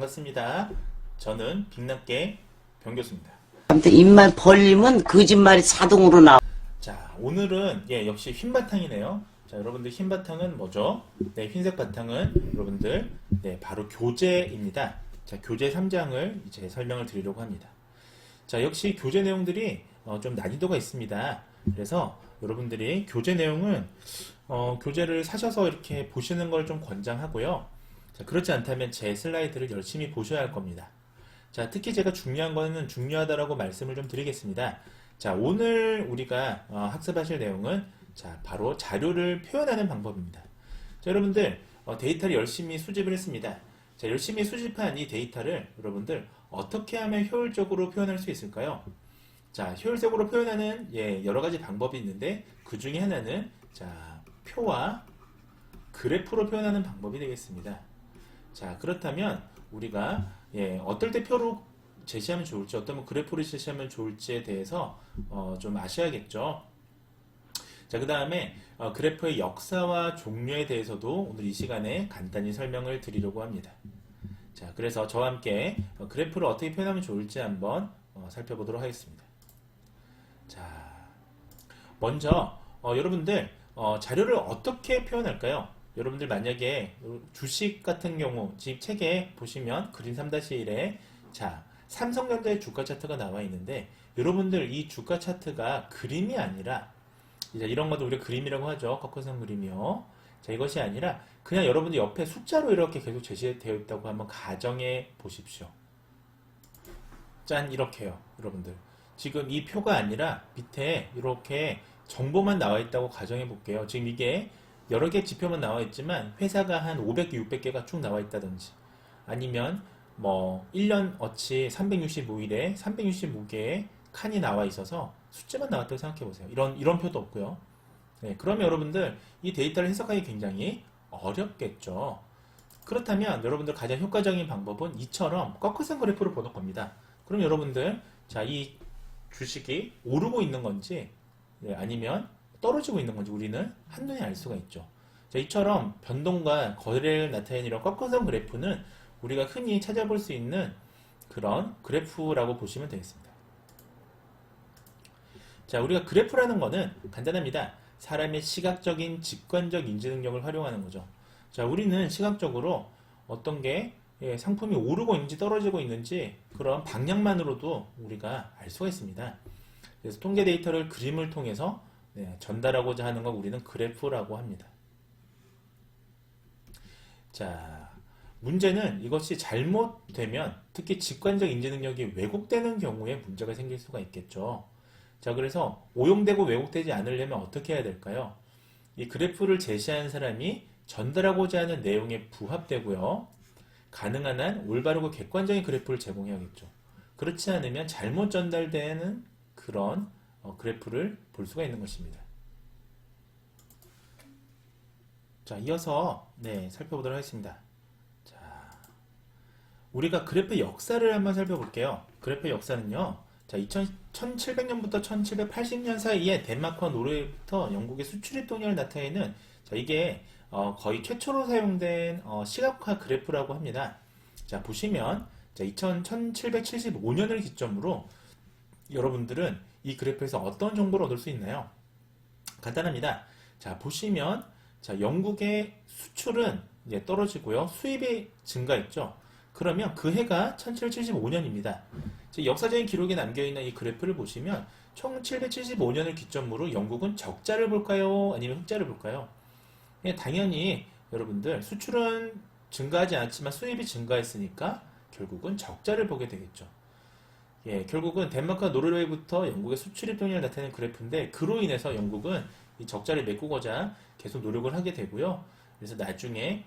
반갑습니다. 저는 빅남계 병교수입니다. 아무튼 입만 벌리면 거짓말이 자동으로 나와. 자, 오늘은 역시 흰 바탕이네요. 자, 여러분들 흰 바탕은 뭐죠? 네, 흰색 바탕은 여러분들 바로 교재입니다. 자, 교재 3장을 이제 설명을 드리려고 합니다. 자, 역시 교재 내용들이 좀 난이도가 있습니다. 그래서 여러분들이 교재 내용은 교재를 사셔서 이렇게 보시는 걸 좀 권장하고요. 자, 그렇지 않다면 제 슬라이드를 열심히 보셔야 할 겁니다. 자, 특히 제가 중요한 거는 중요하다라고 말씀을 좀 드리겠습니다. 자, 오늘 우리가 학습하실 내용은 자, 바로 자료를 표현하는 방법입니다. 자, 여러분들 데이터를 열심히 수집을 했습니다. 자, 열심히 수집한 이 데이터를 여러분들 어떻게 하면 효율적으로 표현할 수 있을까요? 자, 효율적으로 표현하는 여러 가지 방법이 있는데 그 중에 하나는 자, 표와 그래프로 표현하는 방법이 되겠습니다. 자, 그렇다면 우리가 어떨 때 표로 제시하면 좋을지, 어떤 그래프를 제시하면 좋을지에 대해서 좀 아셔야겠죠. 자, 그 다음에 그래프의 역사와 종류에 대해서도 오늘 이 시간에 간단히 설명을 드리려고 합니다. 자, 그래서 저와 함께 그래프를 어떻게 표현하면 좋을지 한번 살펴보도록 하겠습니다. 자, 먼저 여러분들 자료를 어떻게 표현할까요? 여러분들 만약에 주식 같은 경우 지금 책에 보시면 그림 3-1에 자, 삼성전자의 주가 차트가 나와 있는데 여러분들 이 주가 차트가 그림이 아니라 이제 이런 것도 우리가 그림이라고 하죠. 꺾어선 그림이요. 자, 이것이 아니라 그냥 여러분들 옆에 숫자로 이렇게 계속 제시되어 있다고 한번 가정해 보십시오. 짠, 이렇게요. 여러분들 지금 이 표가 아니라 밑에 이렇게 정보만 나와 있다고 가정해 볼게요. 지금 이게 여러 개 지표만 나와 있지만 회사가 한 500개, 600개가 쭉 나와 있다든지 아니면 뭐 1년 어치 365일에 365개의 칸이 나와 있어서 숫자만 나왔다고 생각해 보세요. 이런 표도 없고요. 네, 그러면 여러분들 이 데이터를 해석하기 굉장히 어렵겠죠. 그렇다면 여러분들 가장 효과적인 방법은 이처럼 꺾어선 그래프를 보는 겁니다. 그럼 여러분들 자, 이 주식이 오르고 있는 건지 아니면 떨어지고 있는 건지 우리는 한눈에 알 수가 있죠. 자, 이처럼 변동과 거래를 나타내는 이런 꺾어선 그래프는 우리가 흔히 찾아볼 수 있는 그런 그래프라고 보시면 되겠습니다. 자, 우리가 그래프라는 거는 간단합니다. 사람의 시각적인 직관적 인지 능력을 활용하는 거죠. 자, 우리는 시각적으로 어떤 게 상품이 오르고 있는지 떨어지고 있는지 그런 방향만으로도 우리가 알 수가 있습니다. 그래서 통계 데이터를 그림을 통해서 전달하고자 하는 걸 우리는 그래프라고 합니다. 자, 문제는 이것이 잘못되면 특히 직관적 인지 능력이 왜곡되는 경우에 문제가 생길 수가 있겠죠. 자, 그래서 오용되고 왜곡되지 않으려면 어떻게 해야 될까요? 이 그래프를 제시하는 사람이 전달하고자 하는 내용에 부합되고요. 가능한 한 올바르고 객관적인 그래프를 제공해야겠죠. 그렇지 않으면 잘못 전달되는 그런 그래프를 볼 수가 있는 것입니다. 자, 이어서 살펴보도록 하겠습니다. 자, 우리가 그래프의 역사를 한번 살펴볼게요. 그래프의 역사는요. 자, 1700년부터 1780년 사이에 덴마크와 노르웨이부터 영국의 수출입 동향을 나타내는 자, 이게 거의 최초로 사용된 시각화 그래프라고 합니다. 자, 보시면 자, 1775년을 기점으로 여러분들은 이 그래프에서 어떤 정보를 얻을 수 있나요? 간단합니다. 자, 보시면 자, 영국의 수출은 떨어지고요. 수입이 증가했죠. 그러면 그 해가 1775년입니다. 역사적인 기록에 남겨있는 이 그래프를 보시면 1775년을 기점으로 영국은 적자를 볼까요? 아니면 흑자를 볼까요? 당연히 여러분들 수출은 증가하지 않았지만 수입이 증가했으니까 결국은 적자를 보게 되겠죠. 결국은 덴마크와 노르웨이부터 영국의 수출입 동향을 나타내는 그래프인데 그로 인해서 영국은 이 적자를 메꾸고자 계속 노력을 하게 되고요. 그래서 나중에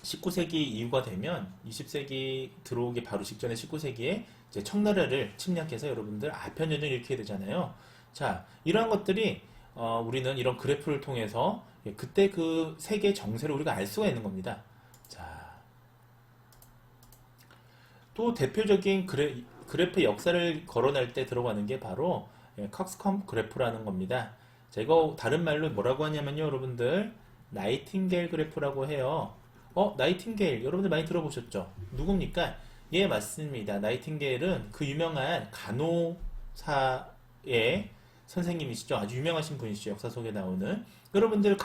19세기 이후가 되면 20세기 들어오기 바로 직전에 19세기에 이제 청나라를 침략해서 여러분들 아편전쟁을 일으키게 되잖아요. 자, 이러한 것들이 우리는 이런 그래프를 통해서 그때 그 세계 정세를 우리가 알 수가 있는 겁니다. 자, 또 대표적인 그래프의 역사를 거론할 때 들어가는 게 바로 칵스컴 그래프라는 겁니다. 자, 이거 다른 말로 뭐라고 하냐면요, 여러분들 나이팅게일 그래프라고 해요. 나이팅게일 여러분들 많이 들어보셨죠? 누굽니까? 예, 맞습니다. 나이팅게일은 그 유명한 간호사의 선생님이시죠. 아주 유명하신 분이시죠. 역사 속에 나오는. 여러분들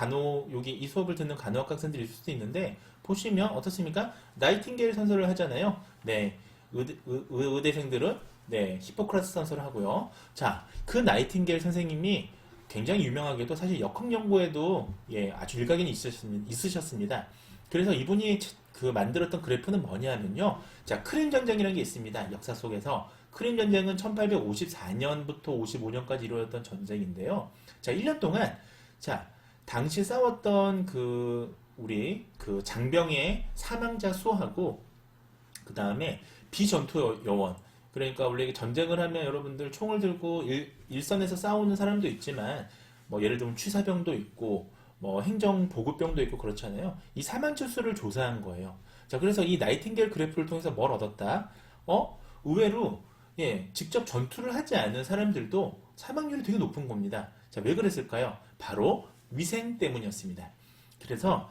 여기 이 수업을 듣는 간호학 학생들이 있을 수도 있는데, 보시면 어떻습니까? 나이팅게일 선서를 하잖아요. 네. 의대생들은, 네, 히포크라테스 선서를 하고요. 자, 그 나이팅게일 선생님이 굉장히 유명하게도 사실 역학 연구에도 예, 아주 일가견이 있으셨습니다. 그래서 이분이 그 만들었던 그래프는 뭐냐면요. 자, 크림 전쟁이라는 게 있습니다. 역사 속에서. 크림 전쟁은 1854년부터 55년까지 이루어졌던 전쟁인데요. 자, 1년 동안, 자, 당시 싸웠던 우리 장병의 사망자 수하고, 그 다음에 비전투 여원. 그러니까 원래 전쟁을 하면 여러분들 총을 들고 일선에서 싸우는 사람도 있지만, 뭐 예를 들면 취사병도 있고, 뭐 행정보급병도 있고 그렇잖아요. 이 사망자 수를 조사한 거예요. 자, 그래서 이 나이팅게일 그래프를 통해서 뭘 얻었다? 의외로 예, 직접 전투를 하지 않은 사람들도 사망률이 되게 높은 겁니다. 자, 왜 그랬을까요? 바로 위생 때문이었습니다. 그래서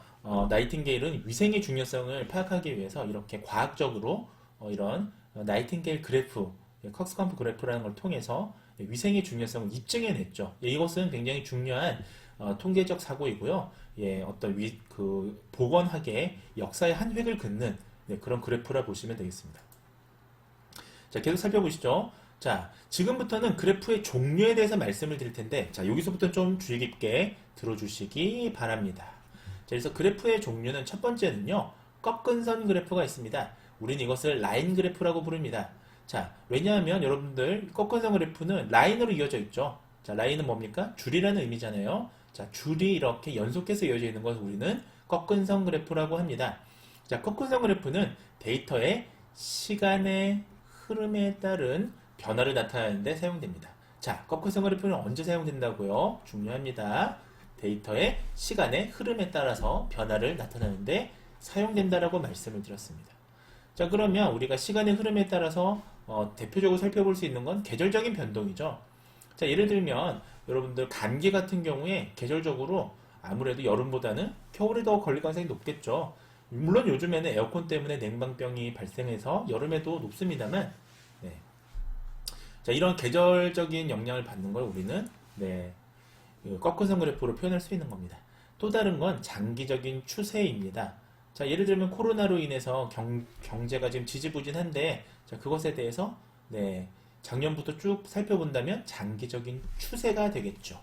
나이팅게일은 위생의 중요성을 파악하기 위해서 이렇게 과학적으로 이런 나이팅게일 그래프, 컥스컴프 그래프라는 걸 통해서 위생의 중요성을 입증해냈죠. 예, 이것은 굉장히 중요한 통계적 사고이고요. 예, 어떤 보건학의 역사의 한 획을 긋는 네, 그런 그래프라 보시면 되겠습니다. 자, 계속 살펴보시죠. 자, 지금부터는 그래프의 종류에 대해서 말씀을 드릴 텐데, 자, 여기서부터 좀 주의 깊게 들어주시기 바랍니다. 자, 그래서 그래프의 종류는 첫 번째는요, 꺾은 선 그래프가 있습니다. 우리는 이것을 라인 그래프라고 부릅니다. 자, 왜냐하면 여러분들 꺾은 선 그래프는 라인으로 이어져 있죠. 자, 라인은 뭡니까? 줄이라는 의미잖아요. 자, 줄이 이렇게 연속해서 이어져 있는 것을 우리는 꺾은 선 그래프라고 합니다. 자, 꺾은 선 그래프는 데이터의 시간의 흐름에 따른 변화를 나타내는데 사용됩니다. 자, 꺾은 선 그래프는 언제 사용된다고요? 중요합니다. 데이터의 시간의 흐름에 따라서 변화를 나타내는데 사용된다라고 말씀을 드렸습니다. 자, 그러면 우리가 시간의 흐름에 따라서 대표적으로 살펴볼 수 있는 건 계절적인 변동이죠. 자, 예를 들면 여러분들 감기 같은 경우에 계절적으로 아무래도 여름보다는 겨울에 더 걸릴 가능성이 높겠죠. 물론 요즘에는 에어컨 때문에 냉방병이 발생해서 여름에도 높습니다만, 네. 자, 이런 계절적인 영향을 받는 걸 우리는 네, 꺾은 선 그래프로 표현할 수 있는 겁니다. 또 다른 건 장기적인 추세입니다. 자, 예를 들면 코로나로 인해서 경제가 지금 지지부진한데, 자, 그것에 대해서 네, 작년부터 쭉 살펴본다면 장기적인 추세가 되겠죠.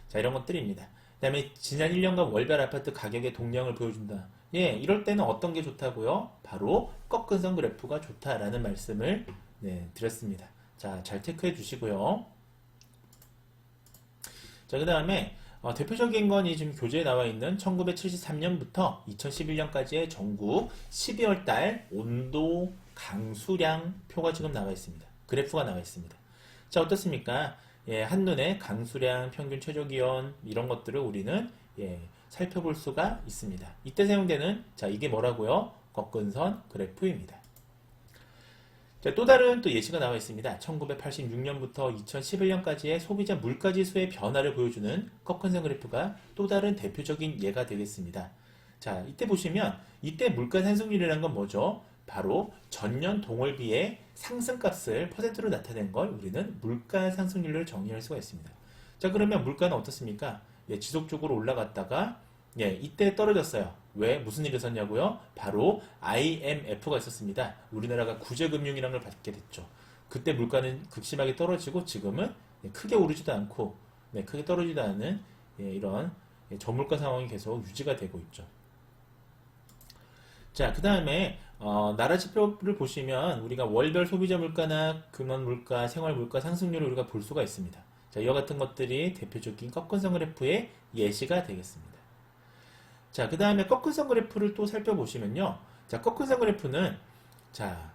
자, 이런 것들입니다. 그 다음에 지난 1년간 월별 아파트 가격의 동향을 보여준다. 예, 이럴 때는 어떤 게 좋다고요? 바로 꺾은 선 그래프가 좋다라는 말씀을 네, 드렸습니다. 자, 잘 체크해 주시고요. 자, 그 다음에 대표적인 건 이 지금 교재에 나와 있는 1973년부터 2011년까지의 전국 12월 달 온도 강수량 표가 지금 나와 있습니다. 그래프가 나와 있습니다. 자, 어떻습니까? 예, 한눈에 강수량, 평균 최저기온 이런 것들을 우리는 예, 살펴볼 수가 있습니다. 이때 사용되는 자, 이게 뭐라고요? 꺾은선 그래프입니다. 자, 또 다른 또 예시가 나와 있습니다. 1986년부터 2011년까지의 소비자 물가지수의 변화를 보여주는 꺾은선 그래프가 또 다른 대표적인 예가 되겠습니다. 자, 이때 보시면 이때 물가 상승률이라는 건 뭐죠? 바로 전년 동월비의 상승값을 퍼센트로 나타낸 걸 우리는 물가 상승률로 정의할 수가 있습니다. 자, 그러면 물가는 어떻습니까? 예, 지속적으로 올라갔다가 예, 이때 떨어졌어요. 왜? 무슨 일이 있었냐고요? 바로 IMF가 있었습니다. 우리나라가 구제금융이라는 걸 받게 됐죠. 그때 물가는 극심하게 떨어지고 지금은 크게 오르지도 않고 크게 떨어지지도 않은 이런 저물가 상황이 계속 유지가 되고 있죠. 자, 그 다음에 나라 지표를 보시면 우리가 월별 소비자 물가나 근원 물가, 생활 물가 상승률을 우리가 볼 수가 있습니다. 자, 이와 같은 것들이 대표적인 꺾은선 그래프의 예시가 되겠습니다. 자, 그 다음에 꺾은선 그래프를 또 살펴보시면요. 자, 꺾은선 그래프는 자,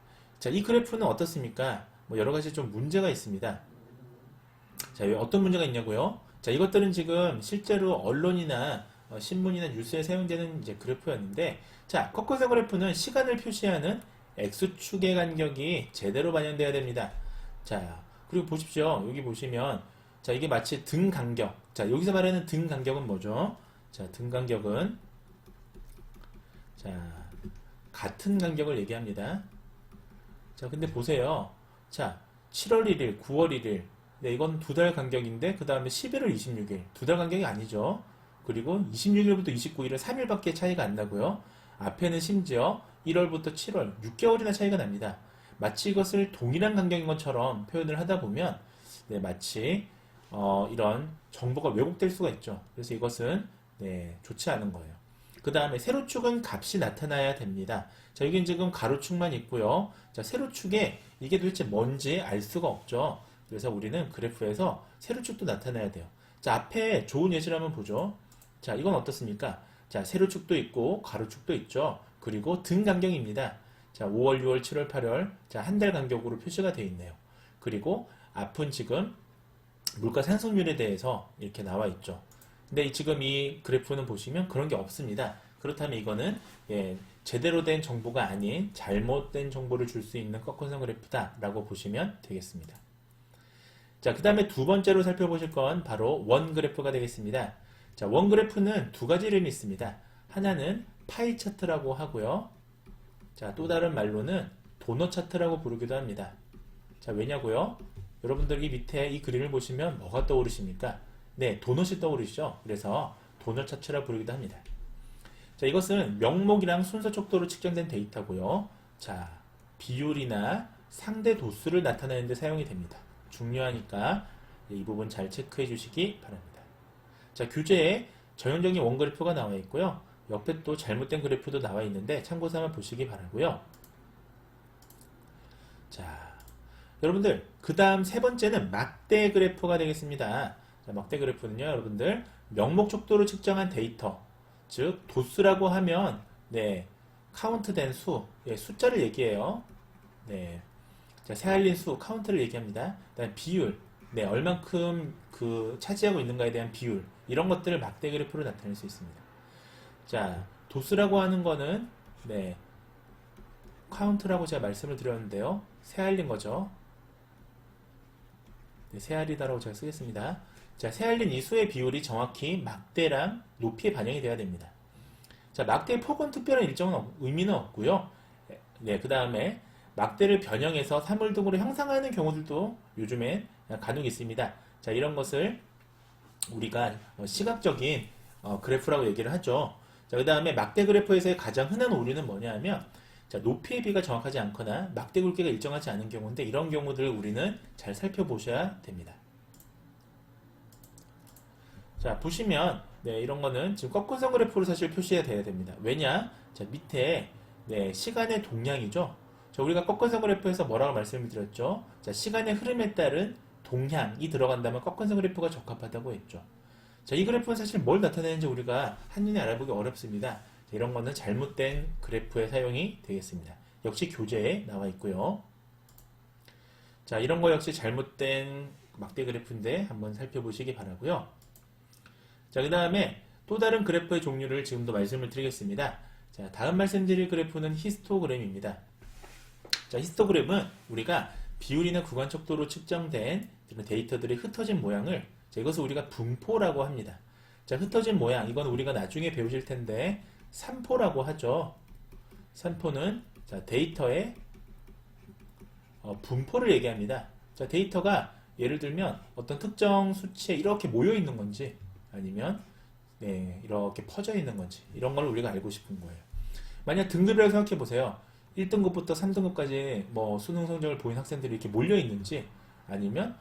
이 그래프는 어떻습니까? 뭐 여러 가지 좀 문제가 있습니다. 자, 어떤 문제가 있냐고요? 자, 이것들은 지금 실제로 언론이나 신문이나 뉴스에 사용되는 이제 그래프였는데, 자, 꺾은선 그래프는 시간을 표시하는 X축의 간격이 제대로 반영돼야 됩니다. 자, 그리고 보십시오. 여기 보시면, 자, 이게 마치 등 간격. 자, 여기서 말하는 등 간격은 뭐죠? 자, 등 간격은, 자, 같은 간격을 얘기합니다. 자, 근데 보세요. 자, 7월 1일, 9월 1일. 네, 이건 2달 간격인데, 그 다음에 11월 26일. 2달 간격이 아니죠. 그리고 26일부터 29일은 3일밖에 차이가 안 나고요. 앞에는 심지어 1월부터 7월, 6개월이나 차이가 납니다. 마치 이것을 동일한 간격인 것처럼 표현을 하다 보면, 네, 마치, 이런 정보가 왜곡될 수가 있죠. 그래서 이것은, 네, 좋지 않은 거예요. 그 다음에 세로축은 값이 나타나야 됩니다. 자, 여긴 지금 가로축만 있고요. 자, 세로축에 이게 도대체 뭔지 알 수가 없죠. 그래서 우리는 그래프에서 세로축도 나타나야 돼요. 자, 앞에 좋은 예시를 한번 보죠. 자, 이건 어떻습니까? 자, 세로축도 있고 가로축도 있죠. 그리고 등 간격입니다. 자, 5월, 6월, 7월, 8월. 자, 한 달 간격으로 표시가 되어 있네요. 그리고 앞은 지금 물가 상승률에 대해서 이렇게 나와 있죠. 근데 지금 이 그래프는 보시면 그런 게 없습니다. 그렇다면 이거는 제대로 된 정보가 아닌 잘못된 정보를 줄 수 있는 꺾어선 그래프다라고 보시면 되겠습니다. 자, 그 다음에 두 번째로 살펴보실 건 바로 원 그래프가 되겠습니다. 자, 원 그래프는 두 가지 이름이 있습니다. 하나는 파이 차트라고 하고요. 자, 또 다른 말로는 도넛 차트라고 부르기도 합니다. 자, 왜냐고요? 여러분들이 밑에 이 그림을 보시면 뭐가 떠오르십니까? 네, 도넛이 떠오르시죠? 그래서 도넛 차트라 부르기도 합니다. 자, 이것은 명목이랑 순서 척도로 측정된 데이터고요. 자, 비율이나 상대 도수를 나타내는 데 사용이 됩니다. 중요하니까 이 부분 잘 체크해 주시기 바랍니다. 자, 교재에 전형적인 원 그래프가 나와 있고요. 옆에 또 잘못된 그래프도 나와 있는데 참고삼아 보시기 바라고요. 자, 여러분들 그 다음 세 번째는 막대 그래프가 되겠습니다. 자, 막대 그래프는요, 여러분들 명목 척도로 측정한 데이터, 즉 도수라고 하면 네, 카운트된 수, 숫자를 얘기해요. 네, 자, 새알린 수, 카운트를 얘기합니다. 그다음 비율, 네, 얼만큼 차지하고 있는가에 대한 비율, 이런 것들을 막대 그래프로 나타낼 수 있습니다. 자, 도수라고 하는 거는 네, 카운트라고 제가 말씀을 드렸는데요. 새알린 거죠. 네, 새알이다라고 제가 쓰겠습니다. 자, 새알린 이 수의 비율이 정확히 막대랑 높이에 반영이 돼야 됩니다. 자, 막대의 폭은 특별한 일정은 의미는 없고요. 네, 그 다음에 막대를 변형해서 사물 등으로 형상하는 경우들도 요즘에 간혹 있습니다. 자, 이런 것을 우리가 시각적인 그래프라고 얘기를 하죠. 자, 그 다음에 막대 그래프에서의 가장 흔한 오류는 뭐냐 하면, 자, 높이의 비가 정확하지 않거나 막대 굵기가 일정하지 않은 경우인데, 이런 경우들을 우리는 잘 살펴보셔야 됩니다. 자, 보시면 네, 이런 거는 지금 꺾은선 그래프로 사실 표시해야 돼야 됩니다. 왜냐? 자, 밑에 네, 시간의 동량이죠. 자, 우리가 꺾은선 그래프에서 뭐라고 말씀을 드렸죠? 자, 시간의 흐름에 따른 동향이 들어간다면 꺾은선 그래프가 적합하다고 했죠. 자, 이 그래프는 사실 뭘 나타내는지 우리가 한눈에 알아보기 어렵습니다. 자, 이런 거는 잘못된 그래프의 사용이 되겠습니다. 역시 교재에 나와 있고요. 자, 이런 거 역시 잘못된 막대 그래프인데 한번 살펴보시기 바라고요. 자, 그 다음에 또 다른 그래프의 종류를 지금도 말씀을 드리겠습니다. 자, 다음 말씀드릴 그래프는 히스토그램입니다. 자, 히스토그램은 우리가 비율이나 구간 척도로 측정된 데이터들의 흩어진 모양을, 자, 이것을 우리가 분포라고 합니다. 자, 흩어진 모양, 이건 우리가 나중에 배우실 텐데 산포라고 하죠. 산포는 자, 데이터의 분포를 얘기합니다. 자, 데이터가 예를 들면 어떤 특정 수치에 이렇게 모여 있는 건지, 아니면 네, 이렇게 퍼져 있는 건지, 이런 걸 우리가 알고 싶은 거예요. 만약 등급이라고 생각해 보세요. 1등급부터 3등급까지 뭐 수능 성적을 보인 학생들이 이렇게 몰려 있는지, 아니면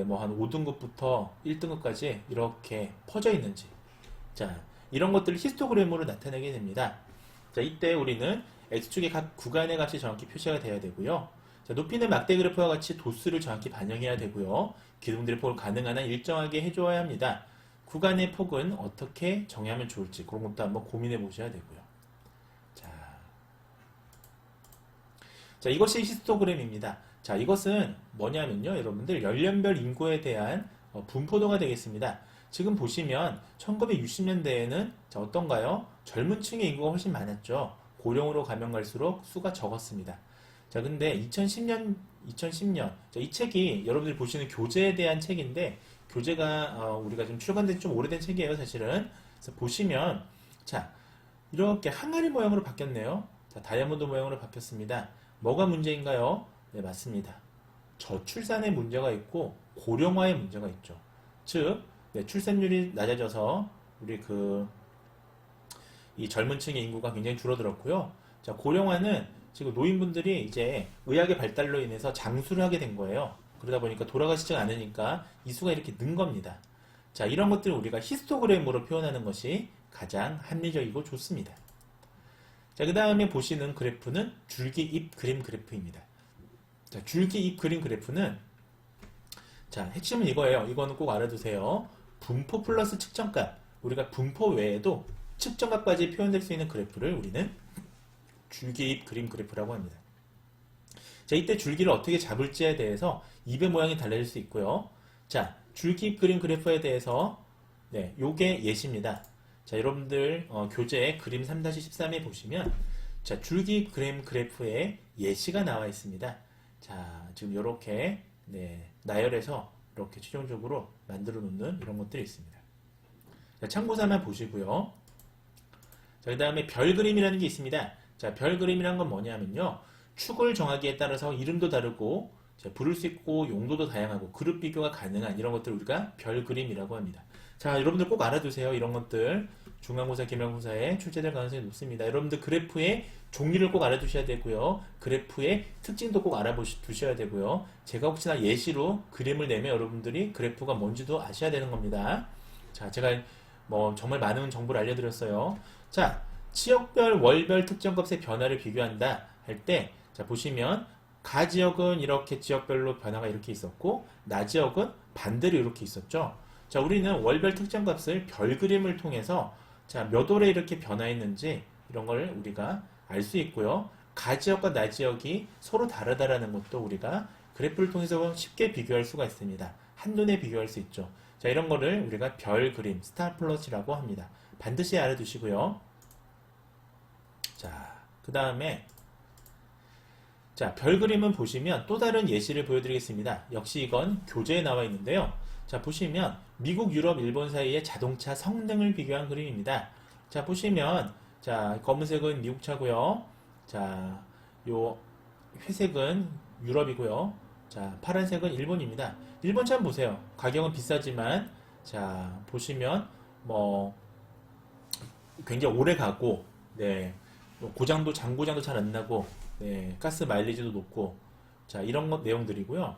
뭐 한 5등급부터 1등급까지 이렇게 퍼져 있는지, 자, 이런 것들을 히스토그램으로 나타내게 됩니다. 자, 이때 우리는 x축의 각 구간의 값이 정확히 표시가 돼야 되고요. 자, 높이는 막대 그래프와 같이 도수를 정확히 반영해야 되고요. 기둥들의 폭을 가능한 한 일정하게 해줘야 합니다. 구간의 폭은 어떻게 정하면 좋을지 그런 것도 한번 고민해 보셔야 되고요. 자, 이것이 히스토그램입니다. 자, 이것은 뭐냐면요, 여러분들 연령별 인구에 대한 분포도가 되겠습니다. 지금 보시면 1960년대에는 자, 어떤가요? 젊은 층의 인구가 훨씬 많았죠. 고령으로 가면 갈수록 수가 적었습니다. 자, 근데 2010년, 자, 이 책이 여러분들이 보시는 교재에 대한 책인데, 교재가 우리가 좀 출간된 좀 오래된 책이에요, 사실은. 그래서 보시면, 자, 이렇게 항아리 모양으로 바뀌었네요. 자, 다이아몬드 모양으로 바뀌었습니다. 뭐가 문제인가요? 네, 맞습니다. 저출산의 문제가 있고 고령화의 문제가 있죠. 즉, 네, 출산율이 낮아져서 우리 이 젊은 층의 인구가 굉장히 줄어들었고요. 자, 고령화는 지금 노인분들이 이제 의학의 발달로 인해서 장수를 하게 된 거예요. 그러다 보니까 돌아가시지 않으니까 이 수가 이렇게 는 겁니다. 자, 이런 것들을 우리가 히스토그램으로 표현하는 것이 가장 합리적이고 좋습니다. 자, 그 다음에 보시는 그래프는 줄기 잎 그림 그래프입니다. 자, 줄기 잎 그림 그래프는 자, 핵심은 이거예요. 이거는 꼭 알아두세요. 분포 플러스 측정값. 우리가 분포 외에도 측정값까지 표현될 수 있는 그래프를 우리는 줄기잎 그림 그래프라고 합니다. 자, 이때 줄기를 어떻게 잡을지에 대해서 잎의 모양이 달라질 수 있고요. 자, 줄기잎 그림 그래프에 대해서 네, 요게 예시입니다. 자, 여러분들 교재 그림 3-13에 보시면 자, 줄기잎 그림 그래프에 예시가 나와 있습니다. 자, 지금 이렇게 네, 나열해서 이렇게 최종적으로 만들어 놓는 이런 것들이 있습니다. 자, 참고삼아 보시고요. 자, 그 다음에 별 그림이라는 게 있습니다. 자, 별 그림이란 건 뭐냐면요. 축을 정하기에 따라서 이름도 다르고 자, 부를 수 있고 용도도 다양하고 그룹 비교가 가능한 이런 것들을 우리가 별 그림이라고 합니다. 자, 여러분들 꼭 알아두세요. 이런 것들 중간고사, 기말고사에 출제될 가능성이 높습니다. 여러분들 그래프의 종류를 꼭 알아두셔야 되고요. 그래프의 특징도 꼭 알아두셔야 되고요. 제가 혹시나 예시로 그림을 내면 여러분들이 그래프가 뭔지도 아셔야 되는 겁니다. 자, 제가 뭐 정말 많은 정보를 알려드렸어요. 자, 지역별, 월별 특정값의 변화를 비교한다 할 때, 자, 보시면 가 지역은 이렇게 지역별로 변화가 이렇게 있었고, 나 지역은 반대로 이렇게 있었죠. 자, 우리는 월별 특정값을 별 그림을 통해서 자, 몇 월에 이렇게 변화했는지 이런 걸 우리가 알 수 있고요. 가 지역과 나 지역이 서로 다르다라는 것도 우리가 그래프를 통해서 쉽게 비교할 수가 있습니다. 한눈에 비교할 수 있죠. 자, 이런 거를 우리가 별 그림, 스타 플롯이라고 합니다. 반드시 알아두시고요. 자, 그 다음에 자, 별 그림은 보시면 또 다른 예시를 보여드리겠습니다. 역시 이건 교재에 나와 있는데요. 자, 보시면 미국, 유럽, 일본 사이의 자동차 성능을 비교한 그림입니다. 자, 보시면 자, 검은색은 미국 차고요. 자, 요 회색은 유럽이고요. 자, 파란색은 일본입니다. 일본 차 보세요. 가격은 비싸지만 자, 보시면 뭐 굉장히 오래 가고 네, 뭐 고장도 장고장도 잘 안 나고 네, 가스 마일리지도 높고 자, 이런 것 내용들이고요.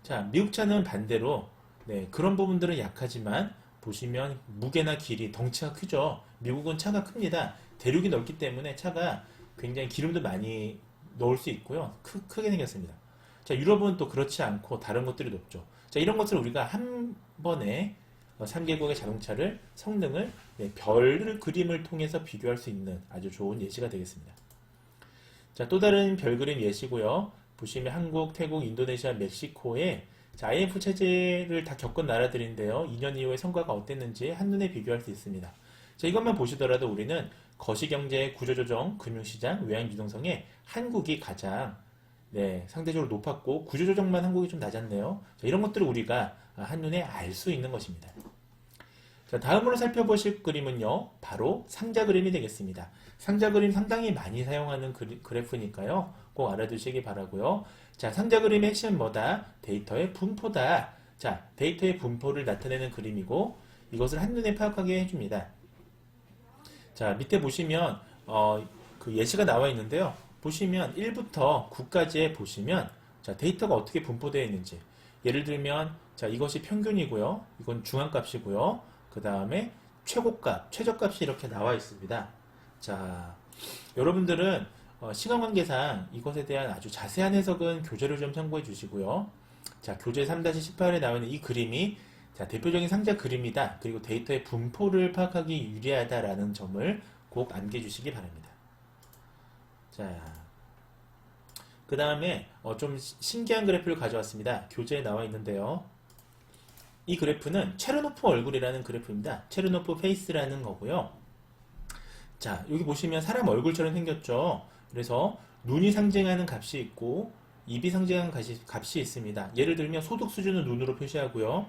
자, 미국 차는 반대로 네, 그런 부분들은 약하지만 보시면 무게나 길이, 덩치가 크죠. 미국은 차가 큽니다. 대륙이 넓기 때문에 차가 굉장히 기름도 많이 넣을 수 있고요. 크게 생겼습니다. 자, 유럽은 또 그렇지 않고 다른 것들이 높죠. 자, 이런 것을 우리가 한 번에 3개국의 자동차를 성능을 네, 별 그림을 통해서 비교할 수 있는 아주 좋은 예시가 되겠습니다. 자, 또 다른 별 그림 예시고요. 보시면 한국, 태국, 인도네시아, 멕시코의 자, IMF 체제를 다 겪은 나라들인데요. 2년 이후의 성과가 어땠는지 한눈에 비교할 수 있습니다. 자, 이것만 보시더라도 우리는 거시경제, 구조조정, 금융시장, 외환유동성에 한국이 가장 네, 상대적으로 높았고 구조조정만 한국이 좀 낮았네요. 자, 이런 것들을 우리가 한눈에 알 수 있는 것입니다. 자, 다음으로 살펴보실 그림은요. 바로 상자 그림이 되겠습니다. 상자 그림 상당히 많이 사용하는 그래프니까요. 꼭 알아두시기 바라고요. 자, 상자 그림의 핵심은 뭐다? 데이터의 분포다. 자, 데이터의 분포를 나타내는 그림이고 이것을 한눈에 파악하게 해줍니다. 자, 밑에 보시면 그 예시가 나와 있는데요. 보시면 1부터 9까지에 보시면 자, 데이터가 어떻게 분포되어 있는지 예를 들면 자, 이것이 평균이고요. 이건 중앙값이고요. 그 다음에 최고값, 최저값이 이렇게 나와 있습니다. 자, 여러분들은 시간 관계상 이것에 대한 아주 자세한 해석은 교재를 좀 참고해 주시고요. 자, 교재 3-18에 나와 있는 이 그림이 자, 대표적인 상자 그림이다. 그리고 데이터의 분포를 파악하기 유리하다라는 점을 꼭 암기해 주시기 바랍니다. 자, 그 다음에 좀 신기한 그래프를 가져왔습니다. 교재에 나와 있는데요. 이 그래프는 체르노프 얼굴이라는 그래프입니다. 체르노프 페이스라는 거고요. 자, 여기 보시면 사람 얼굴처럼 생겼죠. 그래서 눈이 상징하는 값이 있고 입이 상징하는 값이 있습니다. 예를 들면 소득 수준은 눈으로 표시하고요.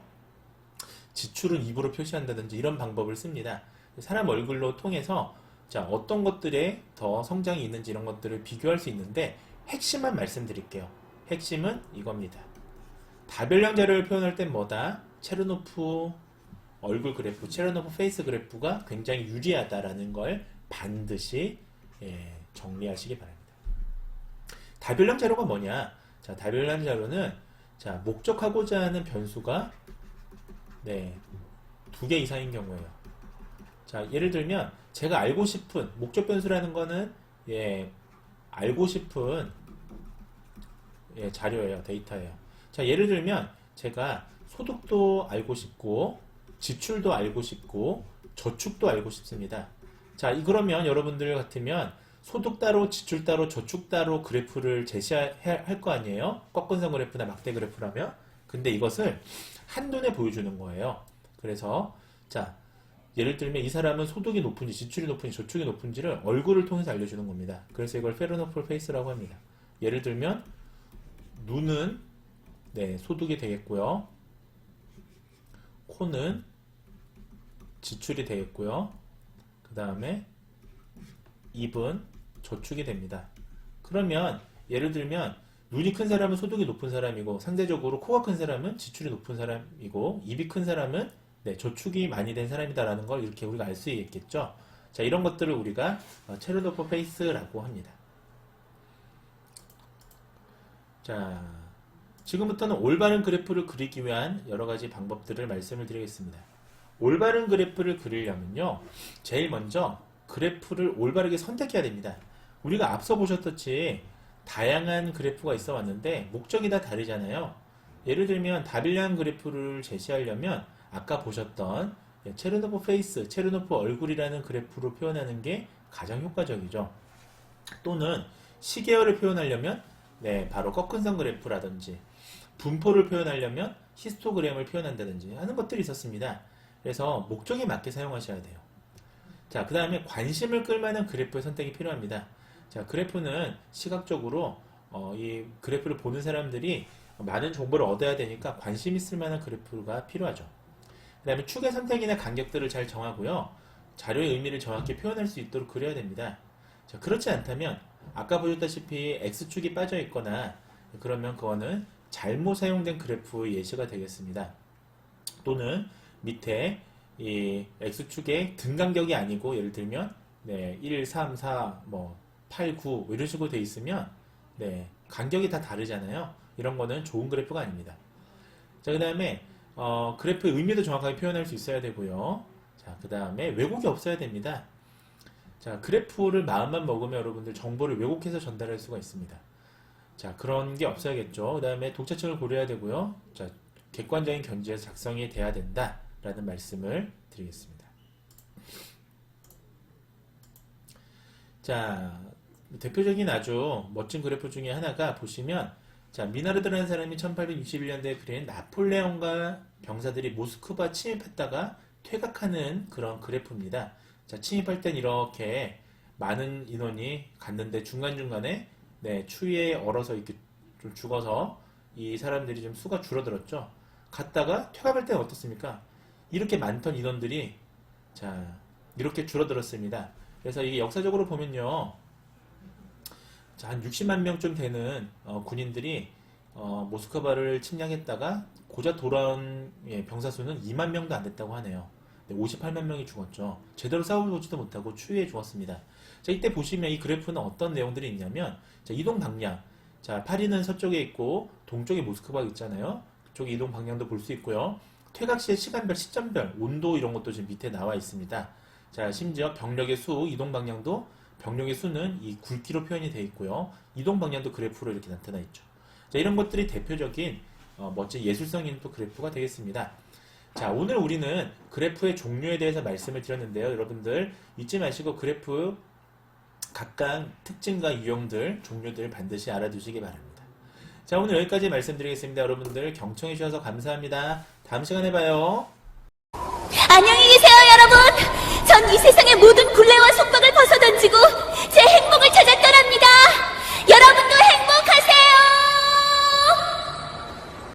지출은 입으로 표시한다든지 이런 방법을 씁니다. 사람 얼굴로 통해서 자, 어떤 것들에 더 성장이 있는지 이런 것들을 비교할 수 있는데 핵심만 말씀드릴게요. 핵심은 이겁니다. 다별량 자료를 표현할 땐 뭐다? 체르노프 얼굴 그래프, 체르노프 페이스 그래프가 굉장히 유리하다라는 걸 반드시 정리하시기 바랍니다. 다별량 자료가 뭐냐? 자, 다별량 자료는 자, 목적하고자 하는 변수가 2개 이상인 경우에요. 자, 예를 들면 제가 알고 싶은 목적 변수라는 거는 알고 싶은 자료예요. 데이터예요. 자, 예를 들면 제가 소득도 알고 싶고 지출도 알고 싶고 저축도 알고 싶습니다. 자, 그러면 여러분들 같으면 소득 따로 지출 따로 저축 따로 그래프를 제시할 거 아니에요? 꺾은선 그래프나 막대 그래프라면. 근데 이것을 한눈에 보여주는 거예요. 그래서 자, 예를 들면 이 사람은 소득이 높은지 지출이 높은지 저축이 높은지를 얼굴을 통해서 알려주는 겁니다. 그래서 이걸 페르노플 페이스라고 합니다. 예를 들면 눈은 소득이 되겠고요. 코는 지출이 되겠고요. 그 다음에 입은 저축이 됩니다. 그러면 예를 들면 눈이 큰 사람은 소득이 높은 사람이고 상대적으로 코가 큰 사람은 지출이 높은 사람이고 입이 큰 사람은 저축이 많이 된 사람이다라는 걸 이렇게 우리가 알 수 있겠죠. 자, 이런 것들을 우리가 체르노프 페이스라고 합니다. 자, 지금부터는 올바른 그래프를 그리기 위한 여러 가지 방법들을 말씀을 드리겠습니다. 올바른 그래프를 그리려면요, 제일 먼저 그래프를 올바르게 선택해야 됩니다. 우리가 앞서 보셨듯이 다양한 그래프가 있어 왔는데 목적이 다 다르잖아요. 예를 들면 다별량 그래프를 제시하려면 아까 보셨던 체르노프 페이스, 체르노프 얼굴이라는 그래프로 표현하는 게 가장 효과적이죠. 또는 시계열을 표현하려면 바로 꺾은선 그래프라든지 분포를 표현하려면 히스토그램을 표현한다든지 하는 것들이 있었습니다. 그래서 목적에 맞게 사용하셔야 돼요. 자, 그 다음에 관심을 끌만한 그래프의 선택이 필요합니다. 자, 그래프는 시각적으로 이 그래프를 보는 사람들이 많은 정보를 얻어야 되니까 관심 있을 만한 그래프가 필요하죠. 그 다음에 축의 선택이나 간격들을 잘 정하고요. 자료의 의미를 정확히 표현할 수 있도록 그려야 됩니다. 자, 그렇지 않다면 아까 보셨다시피 X축이 빠져 있거나 그러면 그거는 잘못 사용된 그래프의 예시가 되겠습니다. 또는 밑에 이 X축의 등간격이 아니고 예를 들면 1, 3, 4, 8, 9 이런 식으로 돼 있으면 간격이 다 다르잖아요. 이런 거는 좋은 그래프가 아닙니다. 자, 그 다음에 그래프의 의미도 정확하게 표현할 수 있어야 되고요. 자, 그 다음에 왜곡이 없어야 됩니다. 자, 그래프를 마음만 먹으면 여러분들 정보를 왜곡해서 전달할 수가 있습니다. 자, 그런 게 없어야겠죠. 그 다음에 독자층을 고려해야 되고요. 자, 객관적인 견지에서 작성이 돼야 된다 라는 말씀을 드리겠습니다. 자, 대표적인 아주 멋진 그래프 중에 하나가 보시면 자, 미나르드라는 사람이 1861년대에 그린 나폴레옹과 병사들이 모스크바 침입했다가 퇴각하는 그런 그래프입니다. 자, 침입할 땐 이렇게 많은 인원이 갔는데 중간중간에 추위에 얼어서 이렇게 좀 죽어서 이 사람들이 좀 수가 줄어들었죠. 갔다가 퇴각할 때는 어떻습니까? 이렇게 많던 인원들이 자, 이렇게 줄어들었습니다. 그래서 이게 역사적으로 보면요, 자, 한 60만 명쯤 되는 군인들이 모스크바를 침략했다가 고작 돌아온 병사 수는 2만 명도 안 됐다고 하네요. 58만 명이 죽었죠. 제대로 싸워보지도 못하고 추위에 죽었습니다. 자, 이때 보시면 이 그래프는 어떤 내용들이 있냐면, 자, 이동 방향. 자, 파리는 서쪽에 있고 동쪽에 모스크바가 있잖아요. 그쪽에 이동 방향도 볼 수 있고요. 퇴각 시의 시간별, 시점별, 온도 이런 것도 지금 밑에 나와 있습니다. 자, 심지어 병력의 수, 이동 방향도 병력의 수는 이 굵기로 표현이 되어 있고요. 이동 방향도 그래프로 이렇게 나타나 있죠. 자, 이런 것들이 대표적인 멋진 예술성 있는 또 그래프가 되겠습니다. 자, 오늘 우리는 그래프의 종류에 대해서 말씀을 드렸는데요. 여러분들 잊지 마시고 그래프 각각 특징과 유형들, 종류들 반드시 알아두시기 바랍니다. 자, 오늘 여기까지 말씀드리겠습니다. 여러분들 경청해 주셔서 감사합니다. 다음 시간에 봐요. 안녕히 계세요, 여러분. 전 이 세상의 모든 굴레와 속박을